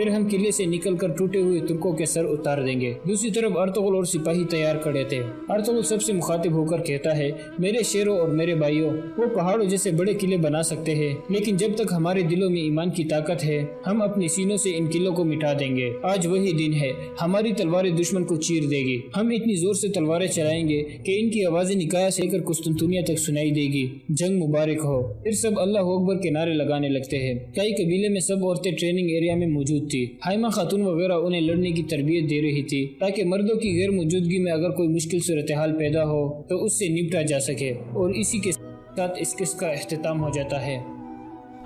پھر ہم قلعے سے نکل کر ٹوٹے ہوئے ترکوں کے سر اتار دیں گے۔ دوسری طرف ارطغرل اور سپاہی تیار کھڑے تھے۔ ارطغرل سب سے مخاطب ہو کر کہتا ہے، میرے شیروں اور میرے بھائیوں، وہ پہاڑوں جیسے بڑے قلعے بنا سکتے ہیں، لیکن جب تک ہمارے دلوں میں ایمان کی طاقت ہے ہم اپنے سینوں سے ان قلعوں کو مٹا دیں گے۔ آج وہی دن ہے، ہماری تلواریں دشمن کو چیر دے گی۔ ہم اتنی زور سے تلواریں چلائیں گے کہ ان کی آوازیں نکایا سے لے کر قسطنطنیہ تک سنائی دے گی۔ جنگ مبارک ہو۔ پھر سب اللہ اکبر کے نعرے لگانے لگتے ہیں۔ کئی قبیلے میں سب عورتیں ٹریننگ ایریا میں موجود تھی۔ حائمہ خاتون وغیرہ انہیں لڑنے کی تربیت دے رہی تھی تاکہ مردوں کی غیر موجودگی میں اگر کوئی مشکل صورتحال پیدا ہو تو اس سے نپٹا جا سکے، اور اسی کے ساتھ اس قسط کا اختتام ہو جاتا ہے۔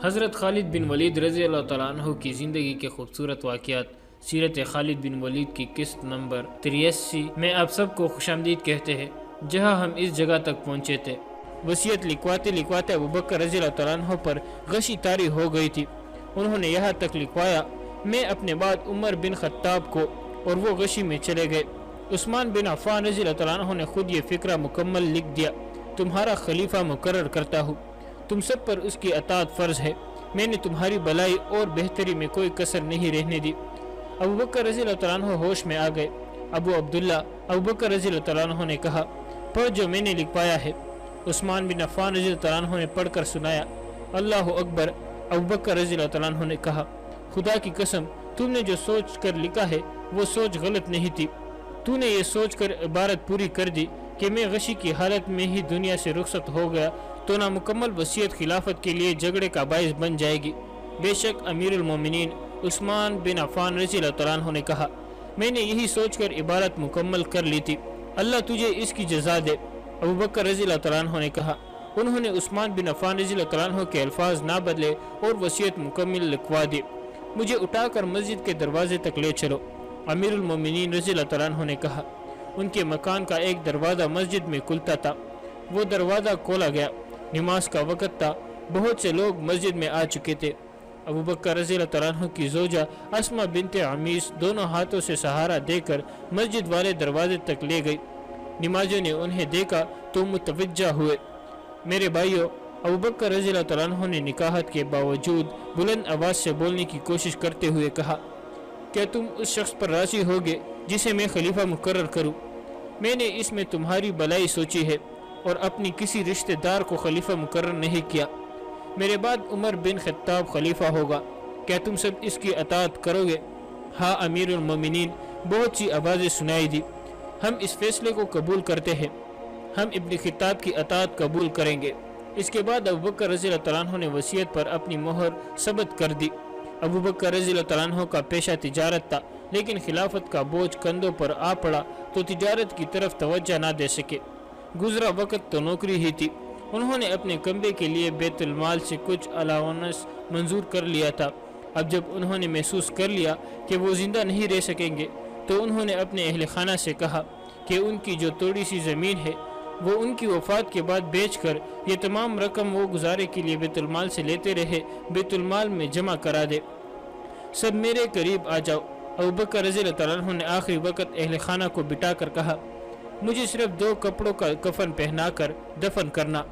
حضرت خالد بن ولید رضی اللہ تعالیٰ عنہ کی زندگی کے خوبصورت واقعات، سیرت خالد بن ولید کی قسط نمبر 83 میں آپ سب کو خوش آمدید کہتے ہیں، جہاں ہم اس جگہ تک پہنچے تھے۔ وصیت لکھواتے لکھواتے ابوبکر رضی اللہ تعالیٰ عنہ پر غشی طاری ہو گئی تھی۔ انہوں نے یہاں تک لکھوایا، میں اپنے بعد عمر بن خطاب کو، اور وہ غشی میں چلے گئے۔ عثمان بن عفان رضی اللہ تعالیٰ عنہ نے خود یہ فقرہ مکمل لکھ دیا، تمہارا خلیفہ مقرر کرتا ہوں، تم سب پر اس کی اطاعت فرض ہے، میں نے تمہاری بھلائی اور بہتری میں کوئی کسر نہیں رہنے دی۔ ابوبکر رضی اللہ تعالیٰ عنہ ہوش میں آ گئے۔ ابو عبداللہ ابوبکر رضی اللہ تعالیٰ عنہ نے کہا، پڑھ جو میں نے لکھوایا ہے۔ عثمان بن عفان رضی اللہ تعالیٰ عنہ نے پڑھ کر سنایا، اللہ اکبر۔ ابوبکر رضی اللہ تعالیٰ عنہ نے کہا، خدا کی قسم، تم نے جو سوچ کر لکھا ہے وہ سوچ غلط نہیں تھی۔ تو نے یہ سوچ کر عبارت پوری کر دی کہ میں غشی کی حالت میں ہی دنیا سے رخصت ہو گیا تو نامکمل وصیت خلافت کے لیے جھگڑے کا باعث بن جائے گی۔ بے شک امیر المومنین عثمان بن عفان رضی اللہ تعالیٰ عنہ نے کہا، میں نے یہی سوچ کر عبارت مکمل کر لی تھی، اللہ تجھے اس کی جزا دے۔ ابوبکر رضی اللہ تعالیٰ عنہ نے کہا، انہوں نے عثمان بن عفان رضی اللہ تعالیٰ عنہ کے الفاظ نہ بدلے اور وصیت مکمل لکھوا دی، مجھے اٹھا کر مسجد کے دروازے تک لے چلو۔ امیر المومنین رضی اللہ تعالیٰ عنہ نے کہا، ان کے مکان کا ایک دروازہ مسجد میں کھلتا تھا، وہ دروازہ کھولا گیا، نماز کا وقت تھا، بہت سے لوگ مسجد میں آ چکے تھے۔ ابوبکر رضی اللہ تعالیٰ عنہ کی زوجہ اسما بنت عمیس دونوں ہاتھوں سے سہارا دے کر مسجد والے دروازے تک لے گئی۔ نمازیوں نے انہیں دیکھا تو متوجہ ہوئے۔ میرے بھائیوں، ابوبکر رضی اللہ تعالیٰ عنہ نے نکاحت کے باوجود بلند آواز سے بولنے کی کوشش کرتے ہوئے کہا، کیا تم اس شخص پر راضی ہوگے جسے میں خلیفہ مقرر کروں؟ میں نے اس میں تمہاری بھلائی سوچی ہے اور اپنی کسی رشتہ دار کو خلیفہ مقرر نہیں کیا۔ میرے بعد عمر بن خطاب خلیفہ ہوگا، کیا تم سب اس کی اطاعت کرو گے؟ ہاں امیر المومنین، بہت سی آوازیں سنائی دی، ہم اس فیصلے کو قبول کرتے ہیں، ہم ابن خطاب کی اطاعت قبول کریں گے۔ اس کے بعد ابوبکر رضی اللہ تعالیٰ عنہ نے وصیت پر اپنی مہر ثبت کر دی۔ ابوبکر رضی اللہ تعالیٰ عنہ کا پیشہ تجارت تھا، لیکن خلافت کا بوجھ کندھوں پر آ پڑا تو تجارت کی طرف توجہ نہ دے سکے۔ گزرا وقت تو نوکری ہی تھی۔ انہوں نے اپنے کمبے کے لیے بیت المال سے کچھ الاؤنس منظور کر لیا تھا۔ اب جب انہوں نے محسوس کر لیا کہ وہ زندہ نہیں رہ سکیں گے تو انہوں نے اپنے اہل خانہ سے کہا کہ ان کی جو تھوڑی سی زمین ہے وہ ان کی وفات کے بعد بیچ کر یہ تمام رقم وہ گزارے کے لیے بیت المال سے لیتے رہے بیت المال میں جمع کرا دے۔ سب میرے قریب آ جاؤ۔ ابوبکر رضی اللہ تعالیٰ عنہ نے آخری وقت اہل خانہ کو بٹا کر کہا، مجھے صرف 2 کپڑوں کا کفن پہنا کر دفن کرنا۔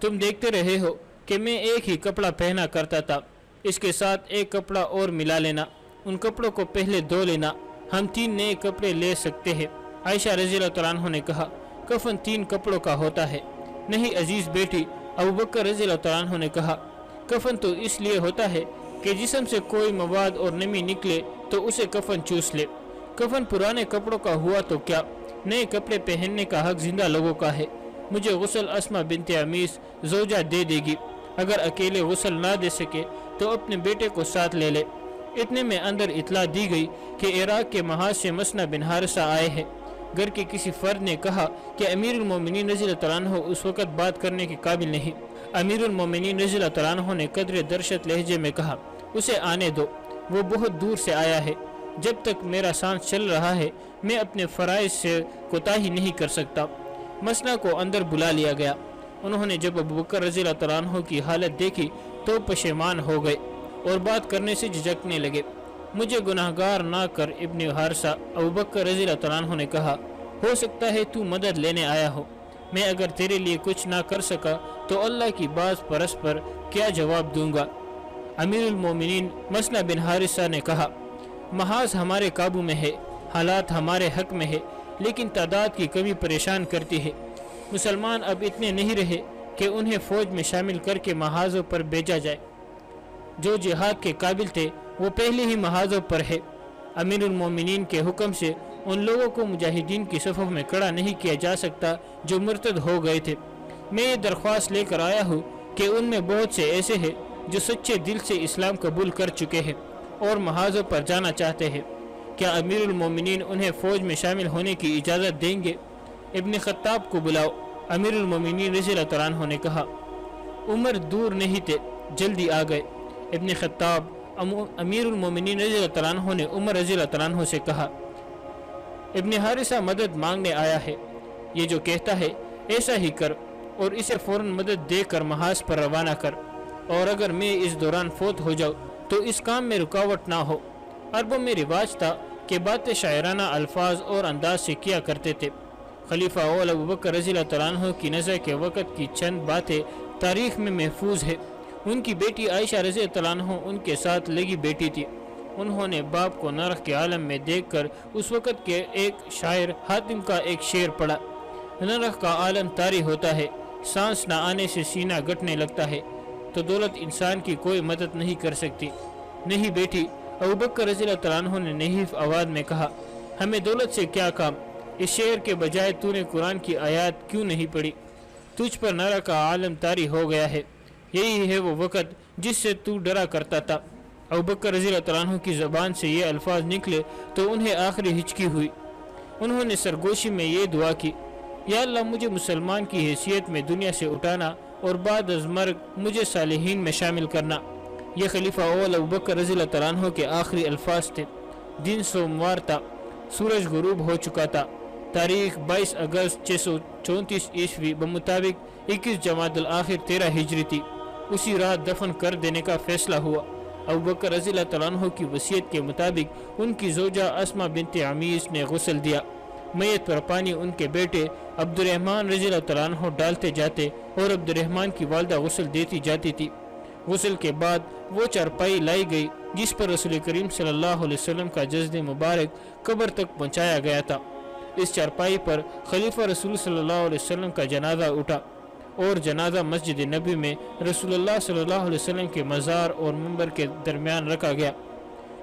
تم دیکھتے رہے ہو کہ میں ایک ہی کپڑا پہنا کرتا تھا، اس کے ساتھ ایک کپڑا اور ملا لینا، ان کپڑوں کو پہلے دھو لینا، ہم 3 نئے کپڑے لے سکتے ہیں۔ عائشہ رضی اللہ تعالیٰ عنہ نے کہا، کفن 3 کپڑوں کا ہوتا ہے۔ نہیں عزیز بیٹی، ابوبکر رضی اللہ تعالیٰ عنہ نے کہا، کفن تو اس لیے ہوتا ہے کہ جسم سے کوئی مواد اور نمی نکلے تو اسے کفن چوس لے۔ کفن پرانے کپڑوں کا ہوا تو کیا، نئے کپڑے پہننے کا حق زندہ لوگوں کا ہے۔ مجھے غسل اسما بنت عمیس زوجہ دے دے گی، اگر اکیلے غسل نہ دے سکے تو اپنے بیٹے کو ساتھ لے لے۔ اتنے میں اندر اطلاع دی گئی کہ عراق کے محاذ سے مسنہ بن حارثہ آئے ہیں۔ گھر کے کسی فرد نے کہا کہ امیر المومنین رضی اللہ تعالیٰ عنہ اس وقت بات کرنے کے قابل نہیں۔ امیر المومنین رضی اللہ تعالیٰ عنہ نے قدر درشت لہجے میں کہا، اسے آنے دو، وہ بہت دور سے آیا ہے، جب تک میرا سانس چل رہا ہے میں اپنے فرائض سے کوتاہی نہیں کر سکتا۔ مسنہ کو اندر بلا لیا گیا۔ انہوں نے جب ابوبکر رضی اللہ تعالیٰ عنہ کی حالت دیکھی تو پشیمان ہو گئے اور بات کرنے سے جھجکنے لگے۔ مجھے گناہگار نہ کر ابن حارثہ، ابوبکر رضی اللہ تعالیٰ عنہ نے کہا، ہو سکتا ہے تو مدد لینے آیا ہو، میں اگر تیرے لیے کچھ نہ کر سکا تو اللہ کی باز پرس پر کیا جواب دوں گا۔ امیر المومنین مسلح بن حارثہ نے کہا، محاذ ہمارے قابو میں ہے، حالات ہمارے حق میں ہے، لیکن تعداد کی کمی پریشان کرتی ہے۔ مسلمان اب اتنے نہیں رہے کہ انہیں فوج میں شامل کر کے محاذوں پر بھیجا جائے۔ جو جہاد کے قابل تھے وہ پہلے ہی محاذوں پر ہے۔ امیر المومنین کے حکم سے ان لوگوں کو مجاہدین کی صفوں میں کھڑا نہیں کیا جا سکتا جو مرتد ہو گئے تھے۔ میں یہ درخواست لے کر آیا ہوں کہ ان میں بہت سے ایسے ہیں جو سچے دل سے اسلام قبول کر چکے ہیں اور محاذوں پر جانا چاہتے ہیں، کیا امیر المومنین انہیں فوج میں شامل ہونے کی اجازت دیں گے؟ ابن خطاب کو بلاؤ، امیر المومنین رضی اللہ عنہ نے کہا۔ عمر دور نہیں تھے، جلدی آ گئے۔ ابن خطاب امیر المومنین رضی اللہ عنہ نے عمر رضی اللہ عنہ سے کہا، ابن حارثہ مدد مانگنے آیا ہے، یہ جو کہتا ہے ایسا ہی کر اور اسے فوراً مدد دے کر محاذ پر روانہ کر، اور اگر میں اس دوران فوت ہو جاؤں تو اس کام میں رکاوٹ نہ ہو۔ عربوں میں رواج تھا کہ باتیں شاعرانہ الفاظ اور انداز سے کیا کرتے تھے۔ خلیفہ اول ابوبکر رضی اللہ عنہ کی نظر کے وقت کی چند باتیں تاریخ میں محفوظ ہے۔ ان کی بیٹی عائشہ رضی اللہ عنہ ان کے ساتھ لگی بیٹی تھی۔ انہوں نے باپ کو نرخ کے عالم میں دیکھ کر اس وقت کے ایک شاعر حاتم کا ایک شعر پڑھا، نرخ کا عالم طاری ہوتا ہے، سانس نہ آنے سے سینہ گھٹنے لگتا ہے، تو دولت انسان کی کوئی مدد نہیں کر سکتی۔ نہیں بیٹی، ابوبکر رضی اللہ عنہ نے نحیف آواز میں کہا، ہمیں دولت سے کیا کام؟ اس شعر کے بجائے تو نے قرآن کی آیات کیوں نہیں پڑھی؟ تجھ پر نرخ کا عالم طاری ہو گیا ہے، یہی ہے وہ وقت جس سے تو ڈرا کرتا تھا۔ ابوبکر رضی اللہ عنہ کی زبان سے یہ الفاظ نکلے تو انہیں آخری ہچکی ہوئی۔ انہوں نے سرگوشی میں یہ دعا کی، یا اللہ مجھے مسلمان کی حیثیت میں دنیا سے اٹھانا اور بعد از مرگ مجھے صالحین میں شامل کرنا۔ یہ خلیفہ اول ابوبکر رضی اللہ عنہ کے آخری الفاظ تھے۔ دن سوموار تھا، سورج غروب ہو چکا تھا۔ تاریخ 22 اگست 634 عیسوی بمطابق 21 جمادی الاخر 13 ہجری تھی۔ اسی رات دفن کر دینے کا فیصلہ ہوا۔ ابوبکر رضی اللہ عنہ کی وصیت کے مطابق ان کی زوجہ اسماء بنت عمیس نے غسل دیا۔ میت پر پانی ان کے بیٹے عبد الرحمن رضی اللہ عنہ ڈالتے جاتے اور عبد الرحمن کی والدہ غسل دیتی جاتی تھی۔ غسل کے بعد وہ چارپائی لائی گئی جس پر رسول کریم صلی اللہ علیہ وسلم کا جسد مبارک قبر تک پہنچایا گیا تھا۔ اس چارپائی پر خلیفہ رسول صلی اللہ علیہ وسلم کا جنازہ اٹھا اور جنازہ مسجد نبی میں رسول اللہ صلی اللہ علیہ وسلم کے مزار اور منبر کے درمیان رکھا گیا۔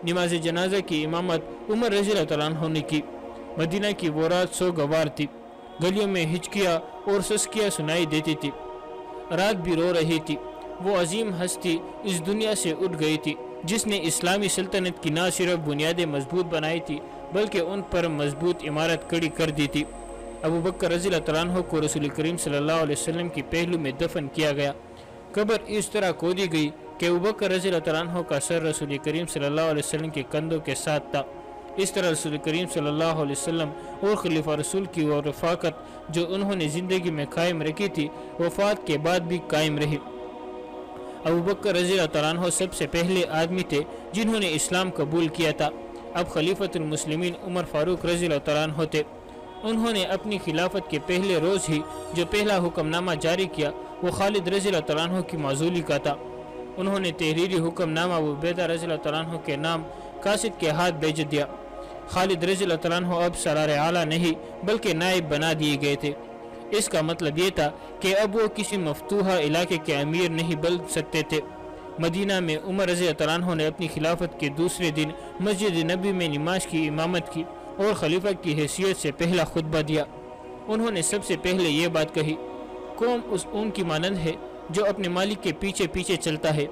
نماز جنازہ کی امامت عمر رضی اللہ عنہ نے کی۔ مدینہ کی وہ رات سوگوار تھی، گلیوں میں ہچکیاں اور سسکیاں سنائی دیتی تھی، رات بھی رو رہی تھی۔ وہ عظیم ہستی اس دنیا سے اٹھ گئی تھی جس نے اسلامی سلطنت کی نہ صرف بنیادیں مضبوط بنائی تھی بلکہ ان پر مضبوط عمارت کھڑی کر دی تھی۔ ابوبکر رضی اللہ عنہ کو رسول کریم صلی اللہ علیہ وسلم کی پہلو میں دفن کیا گیا۔ قبر اس طرح کھودی گئی کہ ابوبکر رضی اللہ عنہ کا سر رسول کریم صلی اللہ علیہ وسلم کے کندھوں کے ساتھ تھا۔ اس طرح رسول کریم صلی اللہ علیہ وسلم اور خلیفہ رسول کی وہ رفاقت جو انہوں نے زندگی میں قائم رکھی تھی وفات کے بعد بھی قائم رہی۔ ابوبکر رضی اللہ عنہ سب سے پہلے آدمی تھے جنہوں نے اسلام قبول کیا تھا۔ اب خلیفۃ المسلمین عمر فاروق رضی اللہ عنہ تھے۔ انہوں نے اپنی خلافت کے پہلے روز ہی جو پہلا حکم نامہ جاری کیا وہ خالد رضی اللہ عنہ کی معزولی کا تھا۔ انہوں نے تحریری حکم نامہ عبیدہ رضی اللہ عنہ کے نام قاصد کے ہاتھ بھیج دیا۔ خالد رضی اللہ عنہ اب سرار اعلیٰ نہیں بلکہ نائب بنا دیے گئے تھے۔ اس کا مطلب یہ تھا کہ اب وہ کسی مفتوحہ علاقے کے امیر نہیں بن سکتے تھے۔ مدینہ میں عمر رضی اللہ عنہ نے اپنی خلافت کے دوسرے دن مسجد نبی میں نماز کی امامت کی اور خلیفہ کی حیثیت سے پہلا خطبہ دیا۔ انہوں نے سب سے پہلے یہ بات کہی، قوم اس اون کی مانند ہے جو اپنے مالک کے پیچھے پیچھے چلتا ہے،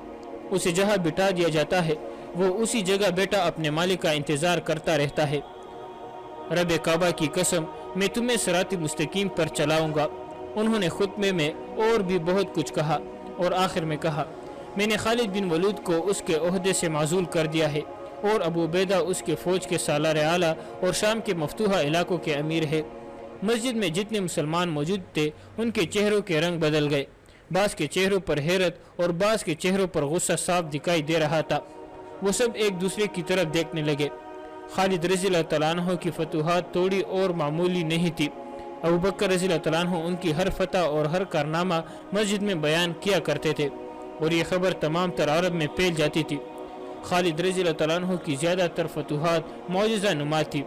اسے جہاں بٹھا دیا جاتا ہے وہ اسی جگہ بیٹا اپنے مالک کا انتظار کرتا رہتا ہے۔ رب کعبہ کی قسم میں تمہیں صراط مستقیم پر چلاؤں گا۔ انہوں نے خطبے میں اور بھی بہت کچھ کہا اور آخر میں کہا، میں نے خالد بن ولید کو اس کے عہدے سے معزول کر دیا ہے اور ابو عبیدہ اس کے فوج کے سالار اعلیٰ اور شام کے مفتوحہ علاقوں کے امیر ہے۔ مسجد میں جتنے مسلمان موجود تھے ان کے چہروں کے رنگ بدل گئے، بعض کے چہروں پر حیرت اور بعض کے چہروں پر غصہ صاف دکھائی دے رہا تھا۔ وہ سب ایک دوسرے کی طرف دیکھنے لگے۔ خالد رضی اللہ عنہ کی فتوحات تھوڑی اور معمولی نہیں تھی۔ ابوبکر رضی اللہ عنہ ان کی ہر فتح اور ہر کارنامہ مسجد میں بیان کیا کرتے تھے۔ اور یہ خبر تمام تر عرب میں پھیل جاتی تھی۔ خالد رضی اللہ تعالیٰ عنہ کی زیادہ تر فتوحات معجزہ نما تھی۔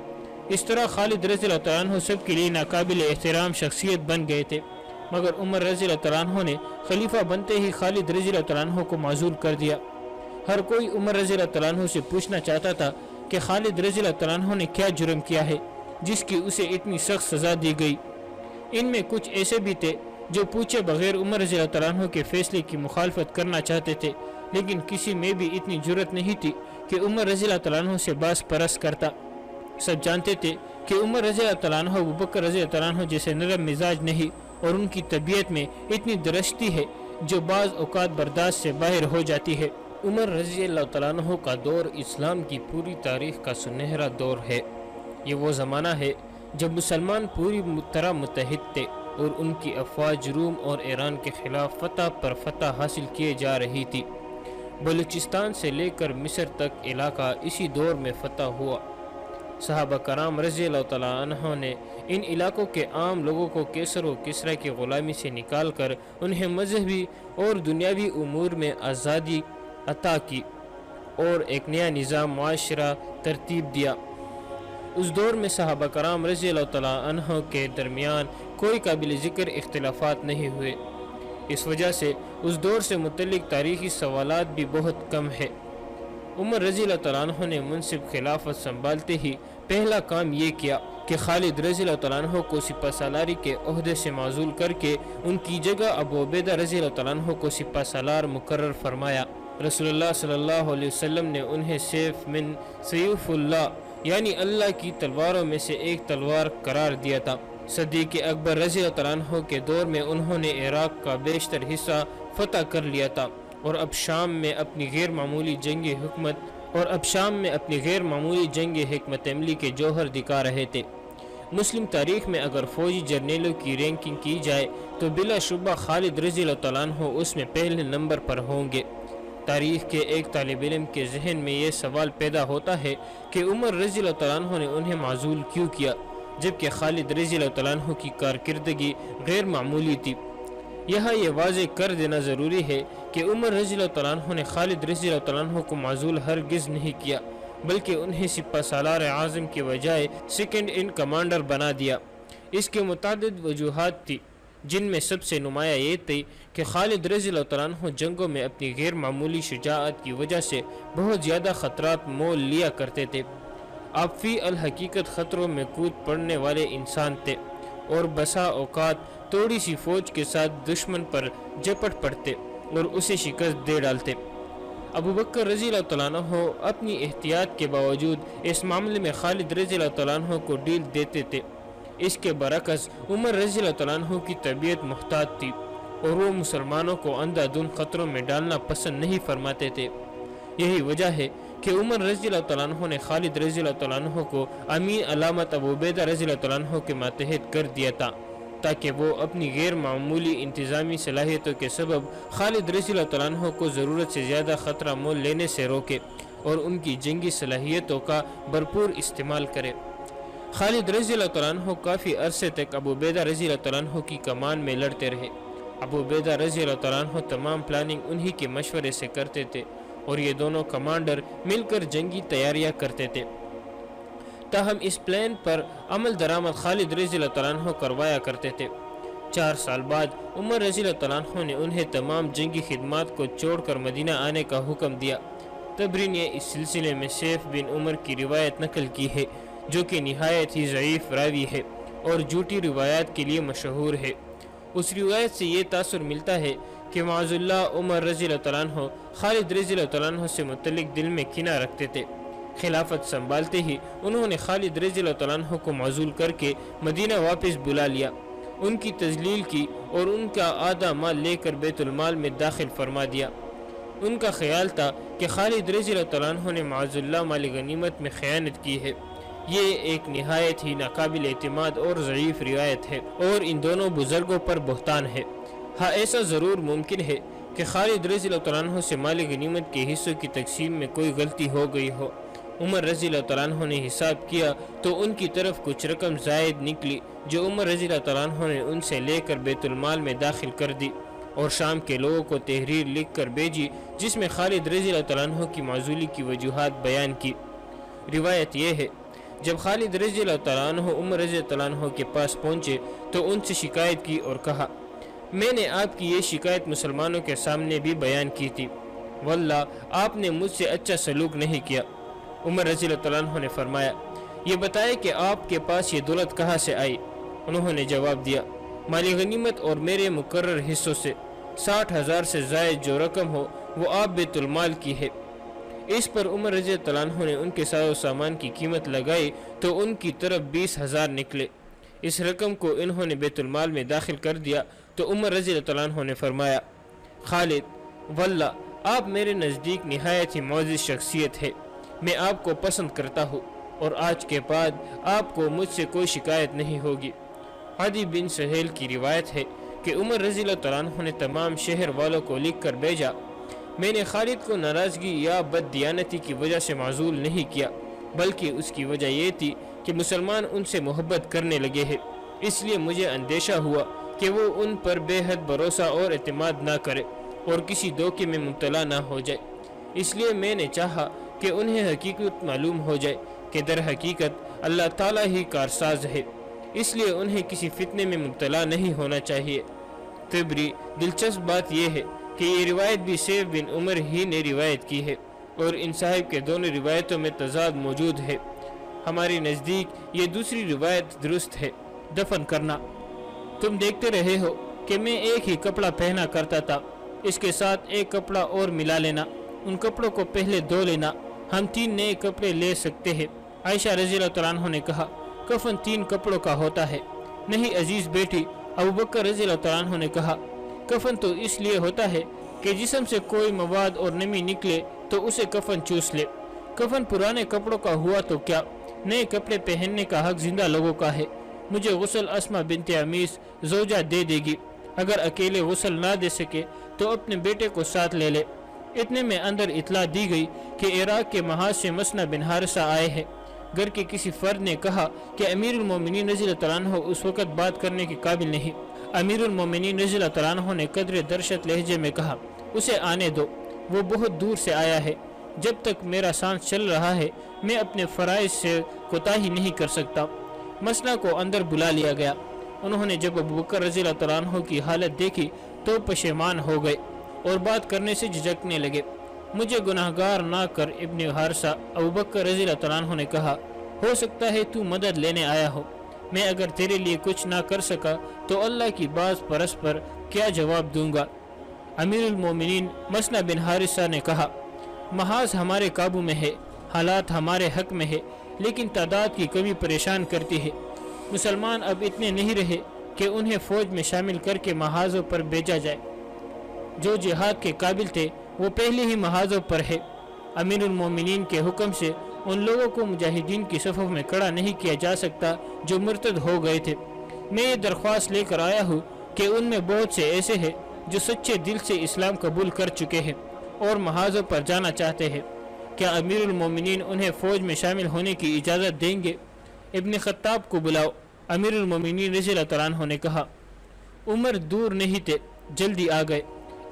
اس طرح خالد رضی اللہ تعالیٰ عنہ سب کے لیے ناقابل احترام شخصیت بن گئے تھے، مگر عمر رضی اللہ تعالیٰ عنہ نے خلیفہ بنتے ہی خالد رضی اللہ تعالیٰ عنہ کو معزول کر دیا۔ ہر کوئی عمر رضی اللہ تعالیٰ عنہ سے پوچھنا چاہتا تھا کہ خالد رضی اللہ تعالیٰ عنہ نے کیا جرم کیا ہے جس کی اسے اتنی سخت سزا دی گئی۔ ان میں کچھ ایسے بھی تھے جو پوچھے بغیر عمر رضی اللہ تعالیٰ عنہ کے فیصلے کی مخالفت کرنا چاہتے تھے، لیکن کسی میں بھی اتنی جرت نہیں تھی کہ عمر رضی اللہ تعالیٰ عنہ سے باس پرس کرتا۔ سب جانتے تھے کہ عمر رضی اللہ تعالیٰ عنہ ابوبکر رضی اللہ تعالیٰ عنہ جیسے نرم مزاج نہیں، اور ان کی طبیعت میں اتنی درشتی ہے جو بعض اوقات برداشت سے باہر ہو جاتی ہے۔ عمر رضی اللہ تعالیٰ عنہ کا دور اسلام کی پوری تاریخ کا سنہرا دور ہے۔ یہ وہ زمانہ ہے جب مسلمان پوری طرح متحد تھے اور ان کی افواج روم اور ایران کے خلاف فتح پر فتح حاصل کیے جا رہی تھی۔ بلوچستان سے لے کر مصر تک علاقہ اسی دور میں فتح ہوا۔ صحابہ کرام رضی اللہ تعالیٰ عنہ نے ان علاقوں کے عام لوگوں کو کیسر و کسرا کی غلامی سے نکال کر انہیں مذہبی اور دنیاوی امور میں آزادی عطا کی اور ایک نیا نظام معاشرہ ترتیب دیا۔ اس دور میں صحابہ کرام رضی اللہ تعالیٰ عنہ کے درمیان کوئی قابل ذکر اختلافات نہیں ہوئے۔ اس وجہ سے اس دور سے متعلق تاریخی سوالات بھی بہت کم ہے۔ عمر رضی اللہ تعالیٰ عنہ نے منصب خلافت سنبھالتے ہی پہلا کام یہ کیا کہ خالد رضی اللہ تعالیٰ عنہ کو سپہ سالاری کے عہدے سے معزول کر کے ان کی جگہ ابو عبیدہ رضی اللہ تعالیٰ عنہ کو سپہ سالار مقرر فرمایا۔ رسول اللہ صلی اللہ علیہ وسلم نے انہیں سیف من سیوف اللہ یعنی اللہ کی تلواروں میں سے ایک تلوار قرار دیا تھا۔ صدیق اکبر رضی اللہ تعالیٰ عنہ کے دور میں انہوں نے عراق کا بیشتر حصہ فتح کر لیا تھا اور اب شام میں اپنی غیر معمولی جنگ حکمت عملی کے جوہر دکھا رہے تھے۔ مسلم تاریخ میں اگر فوجی جرنیلوں کی رینکنگ کی جائے تو بلا شبہ خالد رضی اللہ تعالیٰ عنہ اس میں پہلے نمبر پر ہوں گے۔ تاریخ کے ایک طالب علم کے ذہن میں یہ سوال پیدا ہوتا ہے کہ عمر رضی اللہ تعالیٰ عنہ نے انہیں معزول کیوں کیا جبکہ خالد رضی اللہ تعالیٰ عنہ کی کارکردگی غیر معمولی تھی۔ یہاں یہ واضح کر دینا ضروری ہے کہ عمر رضی اللہ تعالیٰ عنہ نے خالد رضی اللہ تعالیٰ عنہ کو معزول ہرگز نہیں کیا، بلکہ انہیں سپہ سالار اعظم کے بجائے سیکنڈ ان کمانڈر بنا دیا۔ اس کے متعدد وجوہات تھی، جن میں سب سے نمایاں یہ تھی کہ خالد رضی اللہ تعالیٰ عنہ جنگوں میں اپنی غیر معمولی شجاعت کی وجہ سے بہت زیادہ خطرات مول لیا کرتے تھے۔ آپ فی الحقیقت خطروں میں کود پڑنے والے انسان تھے اور بسا اوقات تھوڑی سی فوج کے ساتھ دشمن پر جپٹ پڑتے اور اسے شکست دے ڈالتے۔ ابوبکر رضی اللہ تعالیٰ عنہ اپنی احتیاط کے باوجود اس معاملے میں خالد رضی اللہ تعالیٰ عنہ کو ڈیل دیتے تھے۔ اس کے برعکس عمر رضی اللہ تعالیٰ عنہ کی طبیعت محتاط تھی اور وہ مسلمانوں کو اندھا دھند خطروں میں ڈالنا پسند نہیں فرماتے تھے۔ یہی وجہ ہے کہ عمر رضی اللہ تعالیٰ عنہ نے خالد رضی اللہ تعالیٰ عنہ کو امین علامت ابو عبیدہ رضی اللہ تعالیٰ عنہ کے ماتحت کر دیا تھا تاکہ وہ اپنی غیر معمولی انتظامی صلاحیتوں کے سبب خالد رضی اللہ تعالیٰ عنہ کو ضرورت سے زیادہ خطرہ مول لینے سے روکے اور ان کی جنگی صلاحیتوں کا بھرپور استعمال کرے۔ خالد رضی اللہ تعالیٰ عنہ کافی عرصے تک ابو عبیدہ رضی اللہ تعالیٰ عنہ کی کمان میں لڑتے رہے۔ ابو عبیدہ رضی اللہ تعالیٰ عنہ تمام پلاننگ انہی کے مشورے سے کرتے تھے اور یہ دونوں کمانڈر مل کر جنگی تیاریاں کرتے تھے۔ تاہم اس پلان پر عمل درآمد خالد رضی اللہ تعالیٰ عنہ کروایا کرتے تھے۔ 4 سال بعد عمر رضی اللہ تعالیٰ عنہ نے انہیں تمام جنگی خدمات کو چھوڑ کر مدینہ آنے کا حکم دیا۔ تبری نے اس سلسلے میں سیف بن عمر کی روایت نقل کی ہے جو کہ نہایت ہی ضعیف راوی ہے اور جھوٹی روایات کے لیے مشہور ہے۔ اس روایت سے یہ تاثر ملتا ہے کہ معاذ اللہ عمر رضی اللہ تعالیٰ عنہ خالد رضی اللہ تعالیٰ عنہ سے متعلق دل میں کینہ رکھتے تھے۔ خلافت سنبھالتے ہی انہوں نے خالد رضی اللہ تعالیٰ عنہ کو معزول کر کے مدینہ واپس بلا لیا، ان کی تذلیل کی اور ان کا آدھا مال لے کر بیت المال میں داخل فرما دیا۔ ان کا خیال تھا کہ خالد رضی اللہ تعالیٰ عنہ نے معاذ اللہ مال غنیمت میں خیانت کی ہے۔ یہ ایک نہایت ہی ناقابل اعتماد اور ضعیف روایت ہے اور ان دونوں بزرگوں پر بہتان ہے۔ ہاں ایسا ضرور ممکن ہے کہ خالد رضی اللہ تعالیٰ عنہ سے مال غنیمت کے حصوں کی تقسیم میں کوئی غلطی ہو گئی ہو۔ عمر رضی اللہ تعالیٰ عنہ نے حساب کیا تو ان کی طرف کچھ رقم زائد نکلی جو عمر رضی اللہ تعالیٰ عنہ نے ان سے لے کر بیت المال میں داخل کر دی اور شام کے لوگوں کو تحریر لکھ کر بھیجی جس میں خالد رضی اللہ تعالیٰ عنہ کی معزولی کی وجوہات بیان کی۔ روایت یہ ہے جب خالد رضی اللہ تعالیٰ عنہ عمر رضی اللہ تعالیٰ عنہ کے پاس پہنچے تو ان سے شکایت کی اور کہا میں نے آپ کی یہ شکایت مسلمانوں کے سامنے بھی بیان کی تھی، واللہ آپ نے مجھ سے اچھا سلوک نہیں کیا۔ عمر رضی اللہ تعالیٰ عنہ نے فرمایا یہ بتائے کہ آپ کے پاس یہ دولت کہاں سے آئی؟ انہوں نے جواب دیا مالی غنیمت اور میرے مقرر حصوں سے، 60,000 سے زائد جو رقم ہو وہ آپ بیت المال کی ہے۔ اس پر عمر رضی اللہ عنہ نے ان کے ساز و سامان کی قیمت لگائی تو ان کی طرف 20,000 نکلے۔ اس رقم کو انہوں نے بیت المال میں داخل کر دیا تو عمر رضی اللہ عنہ نے فرمایا خالد واللہ آپ میرے نزدیک نہایت ہی معزز شخصیت ہے، میں آپ کو پسند کرتا ہوں اور آج کے بعد آپ کو مجھ سے کوئی شکایت نہیں ہوگی۔ عدی بن سہیل کی روایت ہے کہ عمر رضی اللہ عنہ نے تمام شہر والوں کو لکھ کر بھیجا میں نے خالد کو ناراضگی یا بد دیانتی کی وجہ سے معزول نہیں کیا، بلکہ اس کی وجہ یہ تھی کہ مسلمان ان سے محبت کرنے لگے ہیں، اس لیے مجھے اندیشہ ہوا کہ وہ ان پر بے حد بھروسہ اور اعتماد نہ کرے اور کسی دھوکے میں مبتلا نہ ہو جائے، اس لیے میں نے چاہا کہ انہیں حقیقت معلوم ہو جائے کہ در حقیقت اللہ تعالیٰ ہی کارساز ہے، اس لیے انہیں کسی فتنے میں مبتلا نہیں ہونا چاہیے۔ طبری دلچسپ بات یہ ہے کہ یہ روایت بھی سیف بن عمر ہی نے روایت کی ہے اور ان صاحب کے دونوں روایتوں میں تضاد موجود ہے۔ ہمارے نزدیک یہ دوسری روایت درست ہے۔ دفن کرنا، تم دیکھتے رہے ہو کہ میں ایک ہی کپڑا پہنا کرتا تھا، اس کے ساتھ ایک کپڑا اور ملا لینا، ان کپڑوں کو پہلے دھو لینا، ہم 3 نئے کپڑے لے سکتے ہیں۔ عائشہ رضی اللہ عنہ نے کہا کفن 3 کپڑوں کا ہوتا ہے۔ نہیں عزیز بیٹی، ابوبکر رضی اللہ عنہ نے کہا کفن تو اس لیے ہوتا ہے کہ جسم سے کوئی مواد اور نمی نکلے تو اسے کفن چوس لے، کفن پرانے کپڑوں کا ہوا تو کیا، نئے کپڑے پہننے کا حق زندہ لوگوں کا ہے۔ مجھے غسل اسما بنت عمیس زوجہ دے دے گی، اگر اکیلے غسل نہ دے سکے تو اپنے بیٹے کو ساتھ لے لے۔ اتنے میں اندر اطلاع دی گئی کہ عراق کے محاذ سے مسنہ بن حارثہ آئے ہیں۔ گھر کے کسی فرد نے کہا کہ امیر المومنین رضی اللہ عنہ اس وقت بات کرنے کے قابل نہیں۔ امیر المومنین رضی اللہ عنہ نے قدر درشت لہجے میں کہا اسے آنے دو، وہ بہت دور سے آیا ہے، جب تک میرا سانس چل رہا ہے میں اپنے فرائض سے کوتاہی نہیں کر سکتا۔ مسنہ کو اندر بلا لیا گیا۔ انہوں نے جب ابوبکر رضی اللہ عنہ کی حالت دیکھی تو پشیمان ہو گئے اور بات کرنے سے جھجکنے لگے۔ مجھے گناہگار نہ کر ابن حارثہ، ابوبکر رضی اللہ عنہ نے کہا ہو سکتا ہے تو مدد لینے آیا ہو، میں اگر تیرے لیے کچھ نہ کر سکا تو اللہ کی باز پرس پر کیا جواب دوں گا۔ امیر المومنین مسنہ بن حارثہ نے کہا محاذ ہمارے قابو میں ہے، حالات ہمارے حق میں ہے، لیکن تعداد کی کمی پریشان کرتی ہے۔ مسلمان اب اتنے نہیں رہے کہ انہیں فوج میں شامل کر کے محاذوں پر بھیجا جائے۔ جو جہاد کے قابل تھے وہ پہلے ہی محاذوں پر ہے۔ امیر المومنین کے حکم سے ان لوگوں کو مجاہدین کی صفوں میں کھڑا نہیں کیا جا سکتا جو مرتد ہو گئے تھے۔ میں یہ درخواست لے کر آیا ہوں کہ ان میں بہت سے ایسے ہیں جو سچے دل سے اسلام قبول کر چکے ہیں اور محاذوں پر جانا چاہتے ہیں، کیا امیر المومنین انہیں فوج میں شامل ہونے کی اجازت دیں گے؟ ابن خطاب کو بلاؤ۔ امیر المومنین رضی اللہ عنہ نے کہا عمر دور نہیں تھے، جلدی آ گئے۔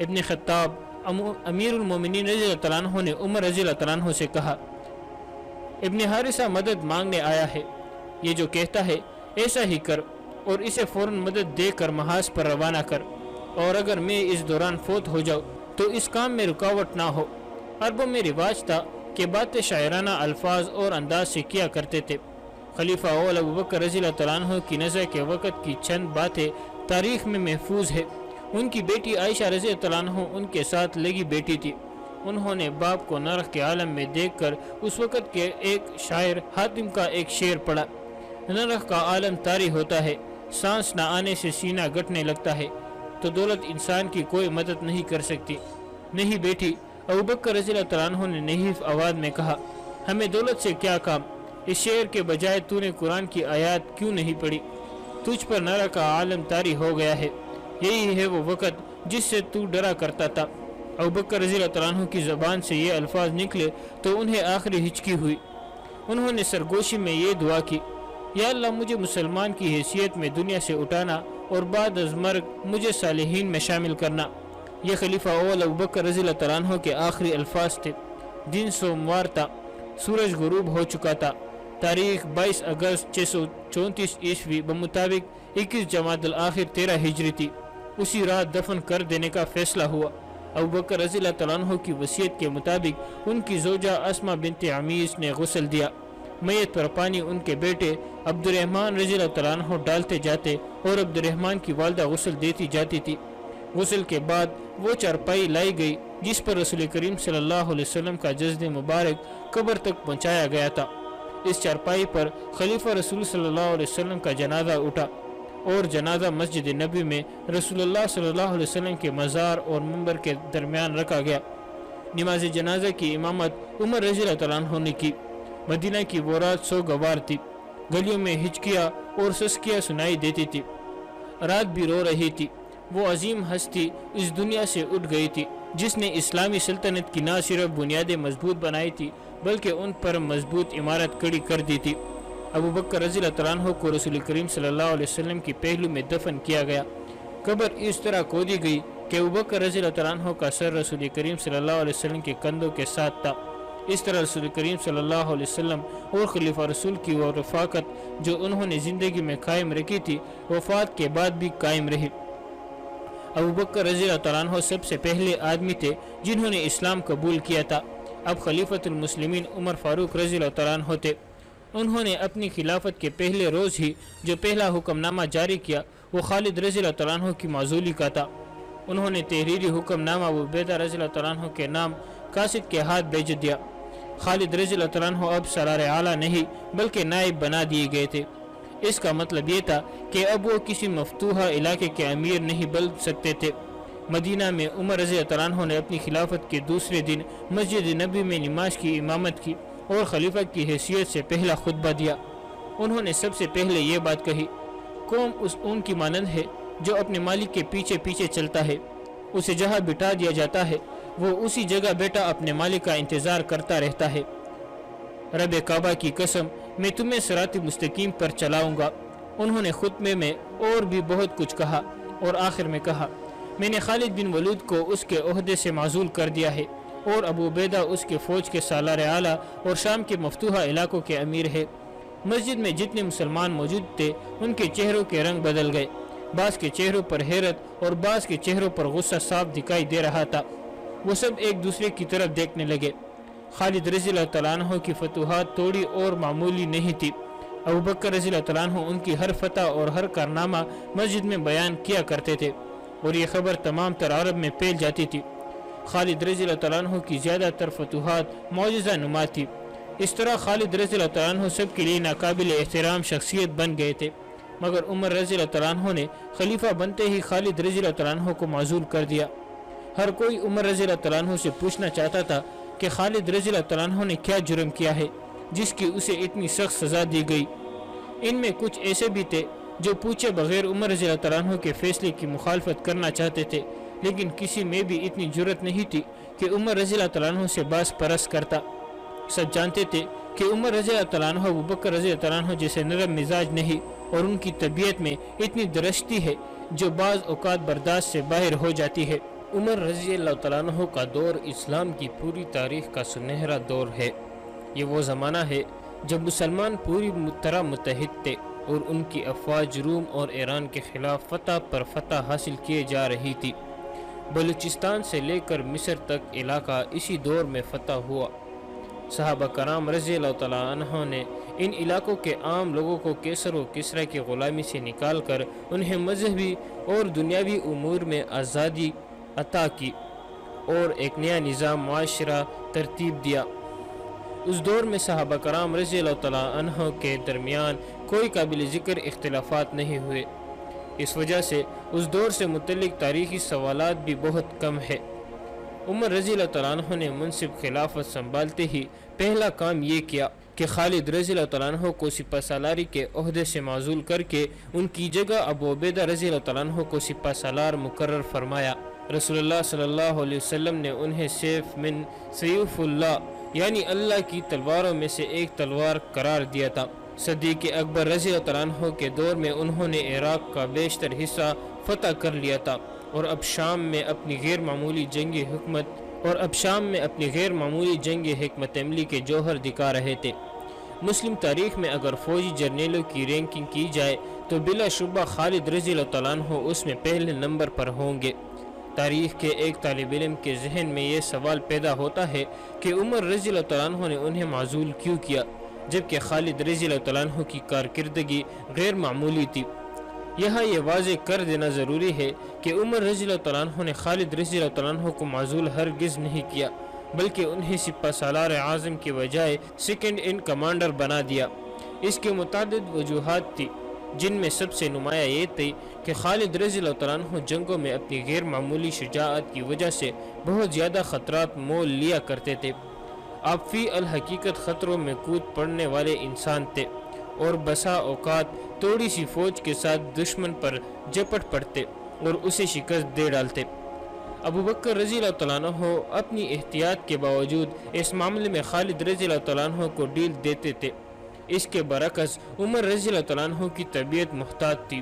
ابن خطاب امیر المومنین رضی اللہ عنہ نے عمر رضی اللہ عنہ سے کہا ابن حارثہ مدد مانگنے آیا ہے، یہ جو کہتا ہے ایسا ہی کر اور اسے فوراً مدد دے کر محاذ پر روانہ کر، اور اگر میں اس دوران فوت ہو جاؤں تو اس کام میں رکاوٹ نہ ہو۔ عربوں میں رواج تھا کہ باتیں شاعرانہ الفاظ اور انداز سے کیا کرتے تھے۔ خلیفہ اول ابوبکر رضی اللہ عنہ کی نظر کے وقت کی چند باتیں تاریخ میں محفوظ ہے۔ ان کی بیٹی عائشہ رضی اللہ عنہ ان کے ساتھ لگی بیٹی تھی۔ انہوں نے باپ کو نرخ کے عالم میں دیکھ کر اس وقت کے ایک شاعر حاتم کا ایک شعر پڑھا، نرخ کا عالم طاری ہوتا ہے، سانس نہ آنے سے سینہ گھٹنے لگتا ہے، تو دولت انسان کی کوئی مدد نہیں کر سکتی۔ نہیں بیٹی، ابوبکر رضی اللہ عنہ نے نحیف آواز میں کہا ہمیں دولت سے کیا کام، اس شعر کے بجائے تو نے قرآن کی آیات کیوں نہیں پڑھی؟ تجھ پر نرخ کا عالم طاری ہو گیا ہے، یہی ہے وہ وقت جس سے تو ڈرا کرتا تھا۔ ابوبکر رضی اللہ عنہ کی زبان سے یہ الفاظ نکلے تو انہیں آخری ہچکی ہوئی۔ انہوں نے سرگوشی میں یہ دعا کی یا اللہ مجھے مسلمان کی حیثیت میں دنیا سے اٹھانا اور بعد از مرگ مجھے صالحین میں شامل کرنا۔ یہ خلیفہ اول ابوبکر رضی اللہ تعالیٰ عنہ کے آخری الفاظ تھے۔ دن سوموار تھا، سورج غروب ہو چکا تھا۔ تاریخ 22 اگست 634 عیسوی بمطابق 21 جمادی الآخر 13 ہجری تھی۔ اسی رات دفن کر دینے کا فیصلہ ہوا۔ ابوبکر رضی اللہ تعالیٰ عنہ کی وصیت کے مطابق ان کی زوجہ اسماء بنت عمیس نے غسل دیا۔ میت پر پانی ان کے بیٹے عبد الرحمن رضی اللہ تعالیٰ عنہ ڈالتے جاتے اور عبد الرحمن کی والدہ غسل دیتی جاتی تھی۔ غسل کے بعد وہ چارپائی لائی گئی جس پر رسول کریم صلی اللہ علیہ وسلم کا جسد مبارک قبر تک پہنچایا گیا تھا۔ اس چارپائی پر خلیفہ رسول صلی اللہ علیہ وسلم کا جنازہ اٹھا اور جنازہ مسجد نبی میں رسول اللہ صلی اللہ علیہ وسلم کے مزار اور منبر کے درمیان رکھا گیا۔ نماز جنازہ کی امامت عمر رضی اللہ تعالیٰ عنہ نے کی۔ مدینہ کی وہ رات سوگوار تھی۔ گلیوں میں ہچکیاں اور سسکیاں سنائی دیتی تھی۔ رات بھی رو رہی تھی۔ وہ عظیم ہستی اس دنیا سے اٹھ گئی تھی جس نے اسلامی سلطنت کی نہ صرف بنیادیں مضبوط بنائی تھی بلکہ ان پر مضبوط عمارت کھڑی کر دی تھی۔ ابوبکر رضی اللہ تعالیٰ عنہ کو رسول کریم صلی اللہ علیہ وسلم کی پہلو میں دفن کیا گیا۔ قبر اس طرح کھودی گئی کہ ابوبکر رضی اللہ تعالیٰ عنہ کا سر رسول کریم صلی اللہ علیہ وسلم کے کندھوں کے ساتھ تھا۔ اس طرح رسول کریم صلی اللہ علیہ وسلم اور خلیفہ رسول کی وہ رفاقت جو انہوں نے زندگی میں قائم رکھی تھی وفات کے بعد بھی قائم رہی۔ ابوبکر رضی اللہ تعالیٰ عنہ سب سے پہلے آدمی تھے جنہوں نے اسلام قبول کیا تھا۔ اب خلیفۃ المسلمین عمر فاروق رضی اللہ تعالیٰ عنہ تھے۔ انہوں نے اپنی خلافت کے پہلے روز ہی جو پہلا حکم نامہ جاری کیا وہ خالد رضی اللہ تعالیٰ عنہ کی معزولی کا تھا۔ انہوں نے تحریری حکم نامہ ابو عبیدہ رضی اللہ تعالیٰ عنہ کے نام قاصد کے ہاتھ بھیج دیا۔ خالد رضی اللہ تعالیٰ عنہ اب سرار اعلیٰ نہیں بلکہ نائب بنا دیے گئے تھے۔ اس کا مطلب یہ تھا کہ اب وہ کسی مفتوحہ علاقے کے امیر نہیں بن سکتے تھے۔ مدینہ میں عمر رضی اللہ تعالیٰ عنہ نے اپنی خلافت کے دوسرے دن مسجد نبی میں نماز کی امامت کی اور خلیفہ کی حیثیت سے پہلا خطبہ دیا۔ انہوں نے سب سے پہلے یہ بات کہی، قوم ان کی مانند ہے جو اپنے مالک کے پیچھے پیچھے چلتا ہے، اسے جہاں بٹھا دیا جاتا ہے وہ اسی جگہ بیٹا اپنے مالک کا انتظار کرتا رہتا ہے۔ رب کعبہ کی قسم میں تمہیں صراط مستقیم پر چلاؤں گا۔ انہوں نے خطبے میں اور بھی بہت کچھ کہا اور آخر میں کہا، میں نے خالد بن ولید کو اس کے عہدے سے معزول کر دیا ہے اور ابو عبیدہ اس کے فوج کے سالار اعلیٰ اور شام کے مفتوحہ علاقوں کے امیر ہے۔ مسجد میں جتنے مسلمان موجود تھے ان کے چہروں کے رنگ بدل گئے، بعض کے چہروں پر حیرت اور بعض کے چہروں پر غصہ صاف دکھائی دے رہا تھا۔ وہ سب ایک دوسرے کی طرف دیکھنے لگے۔ خالد رضی اللہ تعالیٰ عنہ کی فتوحات تھوڑی اور معمولی نہیں تھی۔ ابوبکر رضی اللہ تعالیٰ عنہ ان کی ہر فتح اور ہر کارنامہ مسجد میں بیان کیا کرتے تھے اور یہ خبر تمام تر عرب میں پھیل جاتی تھی۔ خالد رضی اللہ تعالیٰ عنہ کی زیادہ تر فتوحات معجزہ نما تھی۔ اس طرح خالد رضی اللہ تعالیٰ عنہ سب کے لیے ناقابل احترام شخصیت بن گئے تھے، مگر عمر رضی اللہ تعالیٰ عنہ نے خلیفہ بنتے ہی خالد رضی اللہ تعالیٰ عنہ کو معزول کر دیا۔ ہر کوئی عمر رضی اللہ تعالیٰ عنہ سے پوچھنا چاہتا تھا کہ خالد رضی اللہ تعالیٰ عنہ نے کیا جرم کیا ہے جس کی اسے اتنی سخت سزا دی گئی۔ ان میں کچھ ایسے بھی تھے جو پوچھے بغیر عمر رضی اللہ تعالیٰ عنہ کے فیصلے کی مخالفت کرنا چاہتے تھے، لیکن کسی میں بھی اتنی جرت نہیں تھی کہ عمر رضی اللہ تعالیٰ عنہ سے باز پرست کرتا۔ سب جانتے تھے کہ عمر رضی اللہ تعالیٰ عنہ ابوبکر رضی اللہ تعالیٰ عنہ جیسے نرم مزاج نہیں اور ان کی طبیعت میں اتنی درشتی ہے جو بعض اوقات برداشت سے باہر ہو جاتی ہے۔ عمر رضی اللہ تعالیٰ عنہ کا دور اسلام کی پوری تاریخ کا سنہرا دور ہے۔ یہ وہ زمانہ ہے جب مسلمان پوری طرح متحد تھے اور ان کی افواج روم اور ایران کے خلاف فتح پر فتح حاصل کیے جا رہی تھی۔ بلوچستان سے لے کر مصر تک علاقہ اسی دور میں فتح ہوا۔ صحابہ کرام رضی اللہ تعالیٰ عنہ نے ان علاقوں کے عام لوگوں کو کیسر و کسرا کی غلامی سے نکال کر انہیں مذہبی اور دنیاوی امور میں آزادی عطا کی اور ایک نیا نظام معاشرہ ترتیب دیا۔ اس دور میں صحابہ کرام رضی اللہ تعالیٰ عنہ کے درمیان کوئی قابل ذکر اختلافات نہیں ہوئے۔ اس وجہ سے اس دور سے متعلق تاریخی سوالات بھی بہت کم ہے۔ عمر رضی اللہ تعالیٰ عنہ نے منصب خلافت سنبھالتے ہی پہلا کام یہ کیا کہ خالد رضی اللہ تعالیٰ عنہ کو سپہ سالاری کے عہدے سے معزول کر کے ان کی جگہ ابو عبیدہ رضی اللہ تعالیٰ عنہ کو سپہ سالار مقرر فرمایا۔ رسول اللہ صلی اللہ علیہ وسلم نے انہیں سیف من سیوف اللہ یعنی اللہ کی تلواروں میں سے ایک تلوار قرار دیا تھا۔ صدیق اکبر رضی اللہ عنہ کے دور میں انہوں نے عراق کا بیشتر حصہ فتح کر لیا تھا اور اب شام میں اپنی غیر معمولی جنگی حکمت عملی کے جوہر دکھا رہے تھے۔ مسلم تاریخ میں اگر فوجی جرنیلوں کی رینکنگ کی جائے تو بلا شبہ خالد رضی اللہ عنہ اس میں پہلے نمبر پر ہوں گے۔ تاریخ کے ایک طالب علم کے ذہن میں یہ سوال پیدا ہوتا ہے کہ عمر رضی اللہ عنہ نے انہیں معزول کیوں کیا جبکہ خالد رضی اللہ عنہ کی کارکردگی غیر معمولی تھی۔ یہاں یہ واضح کر دینا ضروری ہے کہ عمر رضی اللہ عنہ نے خالد رضی اللہ عنہ کو معزول ہرگز نہیں کیا بلکہ انہیں سپہ سالار اعظم کے بجائے سیکنڈ ان کمانڈر بنا دیا۔ اس کے متعدد وجوہات تھی جن میں سب سے نمایاں یہ تھی کہ خالد رضی اللہ عنہ جنگوں میں اپنی غیر معمولی شجاعت کی وجہ سے بہت زیادہ خطرات مول لیا کرتے تھے۔ آپ فی الحقیقت خطروں میں کود پڑنے والے انسان تھے اور بسا اوقات تھوڑی سی فوج کے ساتھ دشمن پر جپٹ پڑتے اور اسے شکست دے ڈالتے۔ ابو بکر رضی اللہ عنہ اپنی احتیاط کے باوجود اس معاملے میں خالد رضی اللہ عنہ کو ڈیل دیتے تھے۔ اس کے برعکس عمر رضی اللہ عنہ کی طبیعت محتاط تھی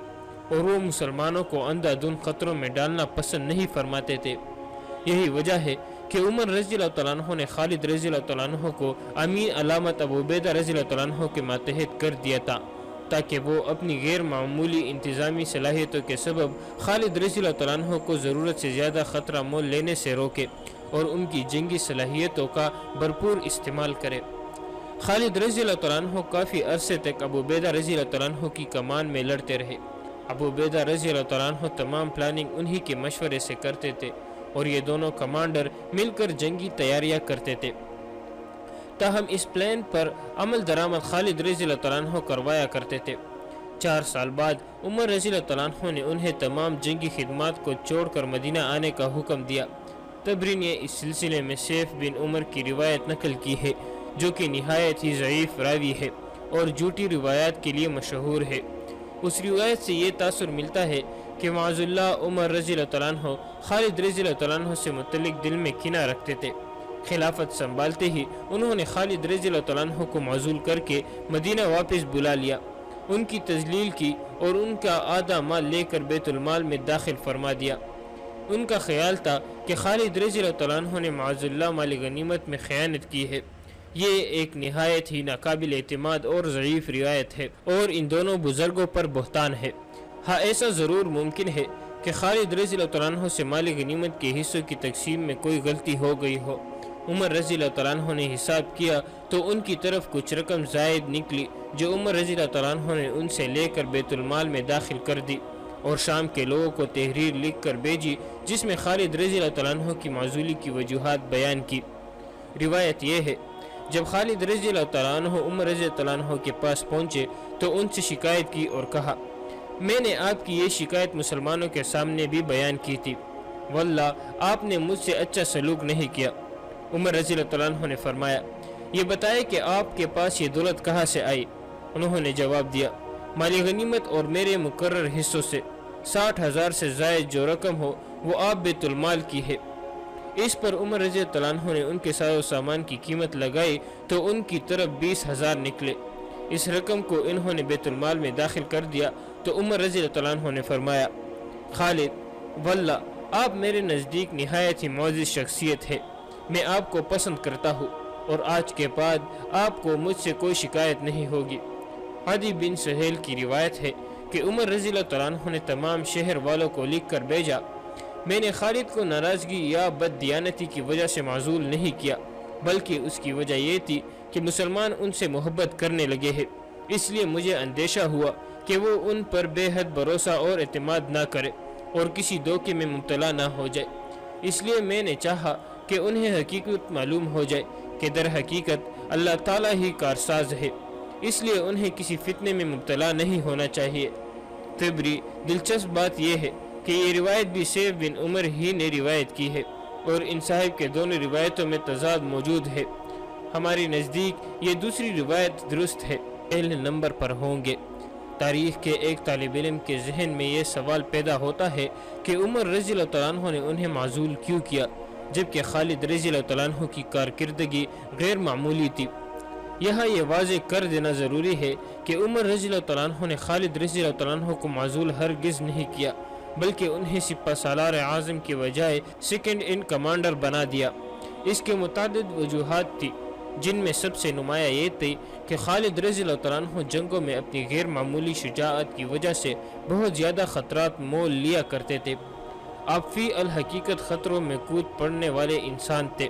اور وہ مسلمانوں کو اندھا دھند خطروں میں ڈالنا پسند نہیں فرماتے تھے۔ یہی وجہ ہے کہ عمر رضی اللہ عنہ نے خالد رضی اللہ عنہ کو امین علامت ابو عبیدہ رضی اللہ عنہ کے ماتحت کر دیا تھا تاکہ وہ اپنی غیر معمولی انتظامی صلاحیتوں کے سبب خالد رضی اللہ عنہ کو ضرورت سے زیادہ خطرہ مول لینے سے روکے اور ان کی جنگی صلاحیتوں کا بھرپور استعمال کرے۔ خالد رضی اللہ عنہ کافی عرصے تک ابو عبیدہ رضی اللہ عنہ کی کمان میں لڑتے رہے۔ ابو عبیدہ رضی اللہ عنہ تمام پلاننگ انہی کے مشورے سے کرتے تھے اور یہ دونوں کمانڈر مل کر جنگی تیاریاں کرتے تھے۔ تاہم اس پلان پر عمل درآمد خالد رضی اللہ عنہ کروایا کرتے تھے۔ 4 سال بعد عمر رضی اللہ عنہ نے انہیں تمام جنگی خدمات کو چھوڑ کر مدینہ آنے کا حکم دیا۔ تبری نے اس سلسلے میں سیف بن عمر کی روایت نقل کی ہے جو کہ نہایت ہی ضعیف راوی ہے اور جھوٹی روایات کے لیے مشہور ہے۔ اس روایت سے یہ تاثر ملتا ہے کہ معاذ اللہ عمر رضی اللہ عنہ خالد رضی اللہ عنہ سے متعلق دل میں کینہ رکھتے تھے۔ خلافت سنبھالتے ہی انہوں نے خالد رضی اللہ عنہ کو معزول کر کے مدینہ واپس بلا لیا، ان کی تذلیل کی اور ان کا آدھا مال لے کر بیت المال میں داخل فرما دیا۔ ان کا خیال تھا کہ خالد رضی اللہ عنہ نے معاذ اللہ مال غنیمت میں خیانت کی ہے۔ یہ ایک نہایت ہی ناقابل اعتماد اور ضعیف روایت ہے اور ان دونوں بزرگوں پر بہتان ہے۔ ہاں ایسا ضرور ممکن ہے کہ خالد رضی اللہ عنہ سے مال غنیمت کے حصوں کی تقسیم میں کوئی غلطی ہو گئی ہو۔ عمر رضی اللہ عنہ نے حساب کیا تو ان کی طرف کچھ رقم زائد نکلی جو عمر رضی اللہ عنہ نے ان سے لے کر بیت المال میں داخل کر دی اور شام کے لوگوں کو تحریر لکھ کر بھیجی جس میں خالد رضی اللہ عنہ کی معزولی کی وجوہات بیان کی۔ روایت یہ ہے جب خالد رضی اللہ عنہ عمر رضی اللہ عنہ کے پاس پہنچے تو ان سے شکایت کی اور کہا، میں نے آپ کی یہ شکایت مسلمانوں کے سامنے بھی بیان کی تھی، واللہ آپ نے مجھ سے اچھا سلوک نہیں کیا۔ عمر رضی اللہ عنہ نے فرمایا، یہ بتائے کہ آپ کے پاس یہ دولت کہاں سے آئی؟ انہوں نے جواب دیا، مال غنیمت اور میرے مقرر حصوں سے 60,000 سے زائد جو رقم ہو وہ آپ بیت المال کی ہے۔ اس پر عمر رضی اللہ عنہ نے ان کے ساز و سامان کی قیمت لگائی تو ان کی طرف 20,000 نکلے۔ اس رقم کو انہوں نے بیت المال میں داخل کر دیا تو عمر رضی اللہ عنہ نے فرمایا، خالد واللہ آپ میرے نزدیک نہایت ہی معزز شخصیت ہے، میں آپ کو پسند کرتا ہوں اور آج کے بعد آپ کو مجھ سے کوئی شکایت نہیں ہوگی۔ عدی بن سہیل کی روایت ہے کہ عمر رضی اللہ عنہ نے تمام شہر والوں کو لکھ کر بھیجا، میں نے خالد کو ناراضگی یا بد دیانتی کی وجہ سے معزول نہیں کیا بلکہ اس کی وجہ یہ تھی کہ مسلمان ان سے محبت کرنے لگے ہیں، اس لیے مجھے اندیشہ ہوا کہ وہ ان پر بے حد بھروسہ اور اعتماد نہ کرے اور کسی دھوکے میں مبتلا نہ ہو جائے، اس لیے میں نے چاہا کہ انہیں حقیقت معلوم ہو جائے کہ در حقیقت اللہ تعالیٰ ہی کارساز ہے، اس لیے انہیں کسی فتنے میں مبتلا نہیں ہونا چاہیے۔ طبری دلچسپ بات یہ ہے کہ یہ روایت بھی سیف بن عمر ہی نے روایت کی ہے اور ان صاحب کے دونوں روایتوں میں تضاد موجود ہے۔ ہماری نزدیک یہ دوسری روایت درست ہے، پہلے نمبر پر ہوں گے۔ تاریخ کے ایک طالب علم کے ذہن میں یہ سوال پیدا ہوتا ہے کہ عمر رضی اللہ عنہ نے انہیں معزول کیوں کیا جبکہ خالد رضی اللہ عنہ کی کارکردگی غیر معمولی تھی۔ یہاں یہ واضح کر دینا ضروری ہے کہ عمر رضی اللہ تعالیٰ عنہ نے خالد رضی اللہ تعالیٰ عنہ کو معزول ہرگز نہیں کیا، بلکہ انہیں سپہ سالار اعظم کی بجائے سیکنڈ ان کمانڈر بنا دیا۔ اس کے متعدد وجوہات تھی، جن میں سب سے نمایاں یہ تھی کہ خالد رضی اللہ تعالیٰ عنہ جنگوں میں اپنی غیر معمولی شجاعت کی وجہ سے بہت زیادہ خطرات مول لیا کرتے تھے۔ آپ فی الحقیقت خطروں میں کود پڑنے والے انسان تھے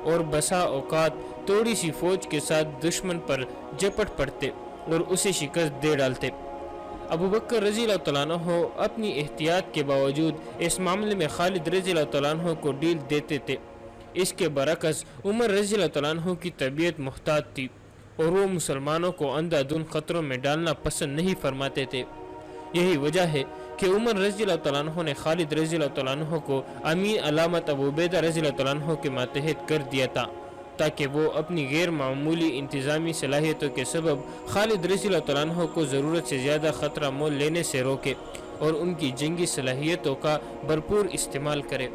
اور بسا اوقات تھوڑی سی فوج کے ساتھ دشمن پر جپٹ پڑتے اور اسے شکست دے ڈالتے۔ ابو بکر رضی اللہ تعالیٰ عنہ اپنی احتیاط کے باوجود اس معاملے میں خالد رضی اللہ تعالیٰ عنہ کو ڈیل دیتے تھے۔ اس کے برعکس عمر رضی اللہ تعالیٰ عنہ کی طبیعت محتاط تھی اور وہ مسلمانوں کو اندھا دھند خطروں میں ڈالنا پسند نہیں فرماتے تھے۔ یہی وجہ ہے کہ عمر رضی اللہ تعالیٰ عنہ نے خالد رضی اللہ تعالیٰ عنہ کو امین علامت ابو عبیدہ رضی اللہ تعالیٰ عنہ کے ماتحت کر دیا تھا، تاکہ وہ اپنی غیر معمولی انتظامی صلاحیتوں کے سبب خالد رضی اللہ تعالیٰ عنہ کو ضرورت سے زیادہ خطرہ مول لینے سے روکے اور ان کی جنگی صلاحیتوں کا بھرپور استعمال کرے۔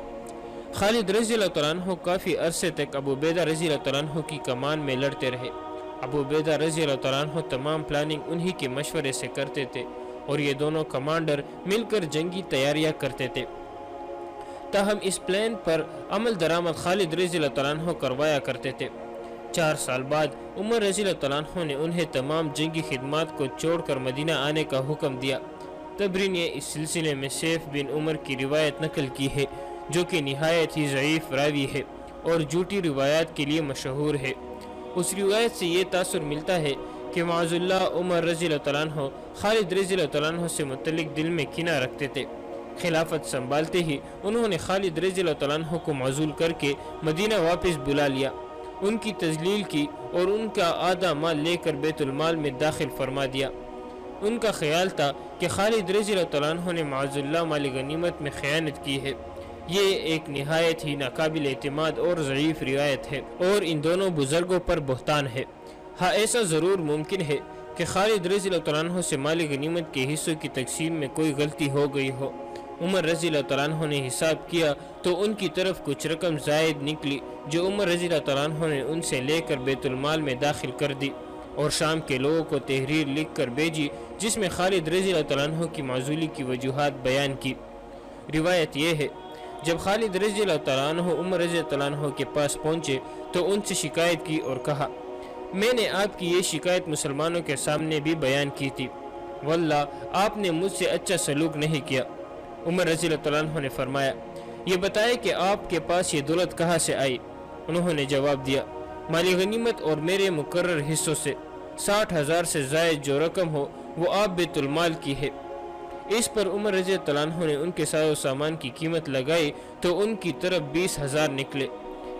خالد رضی اللہ تعالیٰ عنہ کافی عرصے تک ابو عبیدہ رضی اللہ تعالیٰ عنہ کی کمان میں لڑتے رہے۔ ابو عبیدہ رضی اللہ تعالیٰ عنہ تمام پلاننگ انہی کے مشورے سے کرتے تھے اور یہ دونوں کمانڈر مل کر جنگی تیاریاں کرتے تھے۔ تاہم اس پلان پر عمل درآمد خالد رضی اللہ تعالیٰ عنہ کروایا کرتے تھے۔ 4 سال بعد عمر رضی اللہ تعالیٰ عنہ نے انہیں تمام جنگی خدمات کو چھوڑ کر مدینہ آنے کا حکم دیا۔ طبری نے اس سلسلے میں سیف بن عمر کی روایت نقل کی ہے، جو کہ نہایت ہی ضعیف راوی ہے اور جھوٹی روایات کے لیے مشہور ہے۔ اس روایت سے یہ تاثر ملتا ہے کہ معاذ اللہ عمر رضی اللہ تعالیٰ عنہ خالد رضی اللہ تعالیٰ عنہ سے متعلق دل میں کینہ رکھتے تھے۔ خلافت سنبھالتے ہی انہوں نے خالد رضی اللہ تعالیٰ عنہ کو معزول کر کے مدینہ واپس بلا لیا، ان کی تذلیل کی اور ان کا آدھا مال لے کر بیت المال میں داخل فرما دیا۔ ان کا خیال تھا کہ خالد رضی اللہ تعالیٰ عنہ نے معاذ اللہ مال غنیمت میں خیانت کی ہے۔ یہ ایک نہایت ہی ناقابل اعتماد اور ضعیف روایت ہے اور ان دونوں بزرگوں پر بہتان ہے۔ ہاں ایسا ضرور ممکن ہے کہ خالد رضی اللہ تعالیٰ عنہ سے مال غنیمت کے حصوں کی تقسیم میں کوئی غلطی ہو گئی ہو۔ عمر رضی اللہ تعالیٰ عنہ نے حساب کیا تو ان کی طرف کچھ رقم زائد نکلی، جو عمر رضی اللہ تعالیٰ عنہ نے ان سے لے کر بیت المال میں داخل کر دی اور شام کے لوگوں کو تحریر لکھ کر بھیجی، جس میں خالد رضی اللہ تعالیٰ عنہ کی معزولی کی وجوہات بیان کی۔ روایت یہ ہے جب خالد رضی اللہ تعالیٰ عنہ عمر رضی اللہ عنہ کے پاس پہنچے تو ان سے شکایت کی اور کہا، میں نے آپ کی یہ شکایت مسلمانوں کے سامنے بھی بیان کی تھی، واللہ آپ نے مجھ سے اچھا سلوک نہیں کیا۔ عمر رضی اللہ تعالیٰ عنہ نے فرمایا، یہ بتائے کہ آپ کے پاس یہ دولت کہاں سے آئی؟ انہوں نے جواب دیا، مال غنیمت اور میرے مقرر حصوں سے 60,000 سے زائد جو رقم ہو وہ آپ بیت المال کی ہے۔ اس پر عمر رضی اللہ عنہ نے ان کے سارے سامان کی قیمت لگائی تو ان کی طرف 20,000 نکلے۔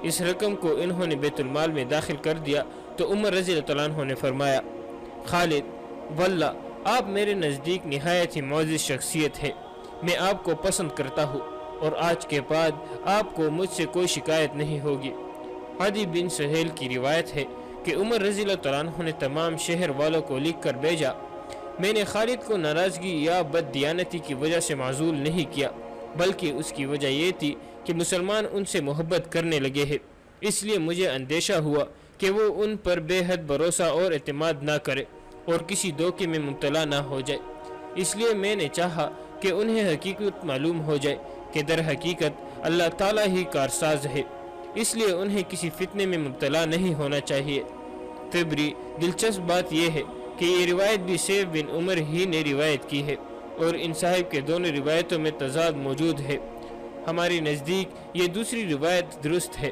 اس رقم کو انہوں نے بیت المال میں داخل کر دیا تو عمر رضی اللہ عنہ نے فرمایا، خالد واللہ آپ میرے نزدیک نہایت ہی معزز شخصیت ہے، میں آپ کو پسند کرتا ہوں اور آج کے بعد آپ کو مجھ سے کوئی شکایت نہیں ہوگی۔ عدی بن سہیل کی روایت ہے کہ عمر رضی اللہ عنہ نے تمام شہر والوں کو لکھ کر بھیجا، میں نے خالد کو ناراضگی یا بد دیانتی کی وجہ سے معزول نہیں کیا، بلکہ اس کی وجہ یہ تھی کہ مسلمان ان سے محبت کرنے لگے ہیں، اس لیے مجھے اندیشہ ہوا کہ وہ ان پر بے حد بھروسہ اور اعتماد نہ کرے اور کسی دھوکے میں مبتلا نہ ہو جائے، اس لیے میں نے چاہا کہ انہیں حقیقت معلوم ہو جائے کہ در حقیقت اللہ تعالیٰ ہی کارساز ہے، اس لیے انہیں کسی فتنے میں مبتلا نہیں ہونا چاہیے۔ طبری دلچسپ بات یہ ہے کہ یہ روایت بھی سیف بن عمر ہی نے روایت کی ہے اور ان صاحب کے دونوں روایتوں میں تضاد موجود ہے۔ ہماری نزدیک یہ دوسری روایت درست ہے۔